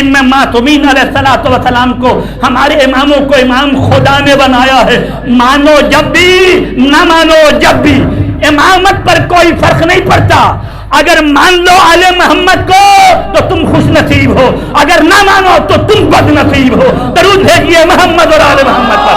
इमाम मासूमीन अलैहिस्सलाम को, हमारे इमामों को इमाम खुदा ने बनाया है। मानो जब भी, ना मानो जब भी, इमामत पर कोई फर्क नहीं पड़ता। अगर मान लो आले मोहम्मद को तो तुम खुश नसीब हो, अगर ना मानो तो तुम बद नसीब हो। दरूद भेजिए मोहम्मद और आले मोहम्मद पर।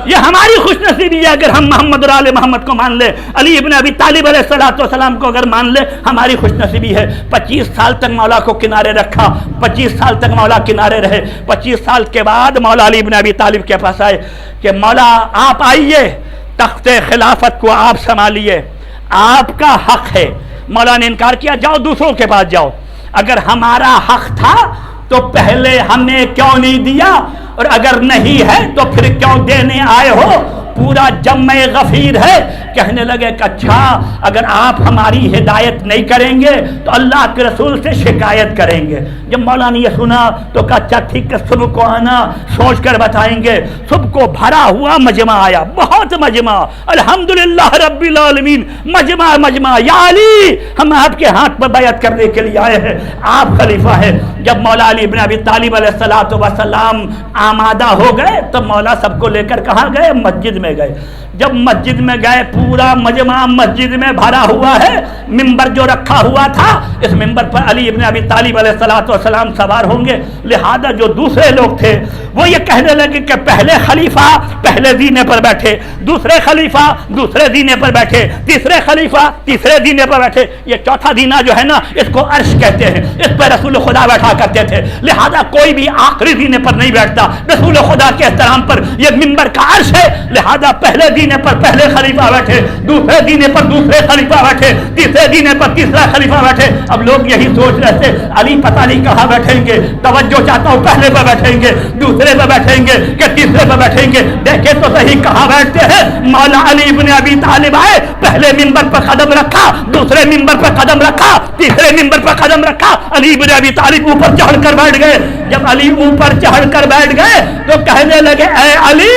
ये हमारी खुश नसीबी है अगर हम मोहम्मद और आले मोहम्मद को मान ले। अली इब्न अबी तालिब अलैहिस्सलाम को अगर मान ले, हमारी खुश नसीबी है। 25 साल तक मौला को किनारे रखा, 25 साल तक मौला किनारे रहे। 25 साल के बाद मौला अली इब्न अबी तालिब के पास आए कि मौला आप आइए, तख्ते खिलाफत को आप संभालिए, आपका हक है। मौला ने इनकार किया, जाओ दूसरों के पास जाओ। अगर हमारा हक था तो पहले हमने क्यों नहीं दिया, और अगर नहीं है तो फिर क्यों देने आए हो। पूरा जम्मे गफीर है। कहने लगे कि अच्छा, अगर आप हमारी हिदायत नहीं करेंगे तो अल्लाह के रसूल से शिकायत करेंगे। जब मौला ने ये सुना तो कहा अच्छा ठीक है, सुबह को आना, सोच कर बताएंगे। सुबह को भरा हुआ मजमा आया, बहुत मजमा, अल्हम्दुलिल्लाह रब्बिल आलमीन, मजमा। या अली, हम आपके हाथ पर बैत करने के लिए आए हैं, आप खलीफा है। जब मौला अली इब्न अबी तालिब अलैहिस्सलातु वस्सलाम आमादा हो गए तो मौला सबको लेकर कहाँ गए, मस्जिद में गए। जब मस्जिद में गए, पूरा मजमा मस्जिद में भरा हुआ है। मिंबर जो रखा हुआ था, इस मिंबर पर अली इब्न अबी तालिब अलैहिस्सलाम सवार होंगे। लिहाजा जो दूसरे लोग थे वो ये कहने लगे कि पहले खलीफा पहले जीने पर बैठे, दूसरे खलीफा दूसरे जीने पर बैठे, तीसरे खलीफा तीसरे जीने पर बैठे। ये चौथा दीना जो है ना, इसको अर्श कहते हैं, इस पर रसूल खुदा बैठा करते थे। लिहाजा कोई भी आखिरी जीने पर नहीं बैठता, रसूल खुदा के एहतराम पर यह मिंबर का अर्श है। लिहाजा पहले दीने पर पहले खलीफा बैठे, दूसरे दीने पर दूसरे खलीफा बैठे, तीसरे दीने पर तीसरा खलीफा बैठे। अब लोग यही सोच रहे थे अली पता नहीं कहाँ बैठेंगे, तवज्जो चाहता हूँ पहले पर बैठेंगे, दूसरे पर बैठेंगे कि तीसरे पर बैठेंगे। देखे तो सही कहाँ बैठते हैं। मौला अली इब्न अबी तालिब आए, पहले मिंबर पर कदम रखा, दूसरे मिंबर पर कदम रखा, तीसरे मिंबर पर कदम रखा। अली इब्न अबी तालिब ऊपर चढ़कर बैठ गए। जब अली ऊपर चढ़कर बैठ गए तो कहने लगे ऐ अली,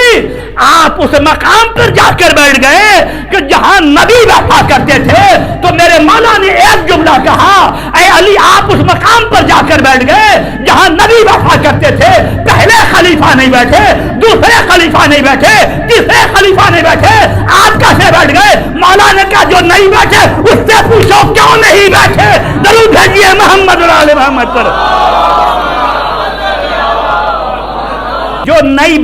आप उस मकाम पर जाकर बैठ गए कि जहां नबी बैठा करते थे। तो मेरे मौला ने एक जुमला कहा, ऐ अली आप उस मकाम पर जाकर बैठ गए जहां नबी बैठा करते थे। पहले खलीफा नहीं बैठे, दूसरे खलीफा नहीं बैठे, तीसरे खलीफा नहीं बैठे, आप कैसे बैठ गए। मौला ने कहा जो नहीं बैठे उससे पूछो क्यों नहीं बैठे। दरूद भेजिए मोहम्मद और आले मोहम्मद पर। जो नहीं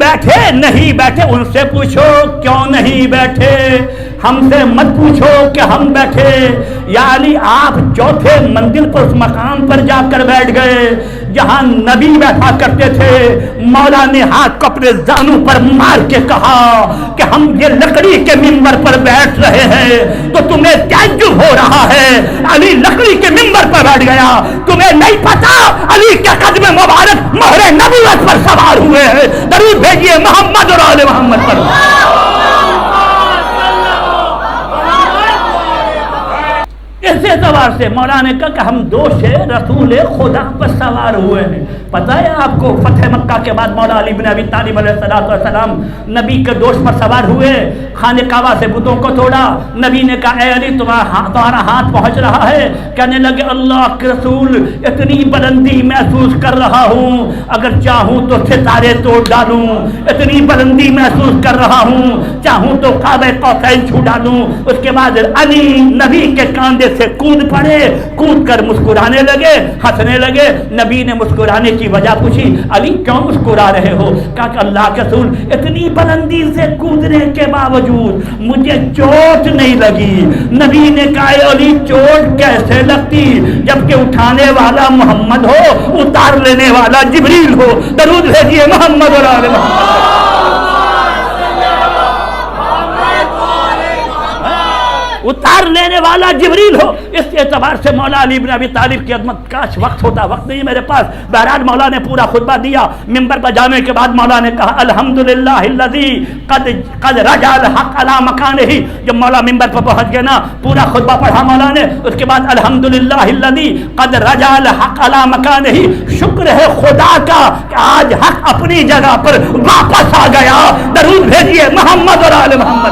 बैठे उनसे पूछो क्यों नहीं बैठे, हमसे मत पूछो कि हम बैठे। या अली आप चौथे मंजिल पर उस मकाम पर जाकर बैठ गए जहां नबी बैठा करते थे। मौला ने हाथ को अपने जानू पर मार के कहा कि हम ये लकड़ी के मिंबर पर बैठ रहे हैं तो तुम्हें ताज्जुब हो रहा है। अली लकड़ी के मिंबर पर बैठ गया, तुम्हें नहीं पता अली के कदम मुबारक मोहरे नबूवत पर सवार हुए हैं। दरूद भेजिए मोहम्मद और आले मोहम्मद पर। इस एतबार से मौला ने कहा कि हम दोष रसूल खुदा पर सवार हुए हैं। पता है आपको, फतह मक्का के बाद मौला अली इब्न अबी तालिब अलैहिस्सलाम नबी के दोष पर सवार हुए, खाने काबा से बुतों को तोड़ा। नबी ने कहा ऐ अली तुम्हारा हाथ पहुंच रहा है। कहने लगे अल्लाह के रसूल इतनी बुलंदी महसूस कर रहा हूँ, अगर चाहूँ तो सितारे तोड़ डालूँ। इतनी बुलंदी महसूस कर रहा हूँ, चाहूँ तो काबे कौसैन छू डालूँ। उसके बाद अली नबी के कांधे से कूद पड़े, कूद कर मुस्कुराने लगे, हंसने लगे। नबी ने मुस्कुराने की वजह पूछी, अली क्यों मुस्कुरा रहे हो। कहा कि अल्लाह के रसूल इतनी बुलंदी से कूदने के बावजूद मुझे चोट नहीं लगी। नबी ने कहा अली चोट कैसे लगती जबकि उठाने वाला मोहम्मद हो, उतार लेने वाला जिब्रील हो। दरूद भेजिए मोहम्मद और आले मोहम्मद। उतार लेने वाला जिब्रील हो। इस एतबार से मौला अली इब्न अबी तालिब की अज़मत, काश वक्त होता, वक्त नहीं मेरे पास। बहरहाल मौला ने पूरा खुतबा दिया। मिंबर पर जाने के बाद मौला ने कहा अल्हम्दुलिल्लाहिल्लज़ी क़द रजअल हक़ अला मकानिही। जब मौला मिंबर पर पहुंच गए ना, पूरा खुतबा पढ़ा मौला ने। उसके बाद अल्हम्दुलिल्लाहिल्लज़ी क़द रजअल हक़ अला मकानिही, शुक्र है खुदा का कि आज हक अपनी जगह पर वापस आ गया। दरूद भेजिए मोहम्मद और आले मोहम्मद।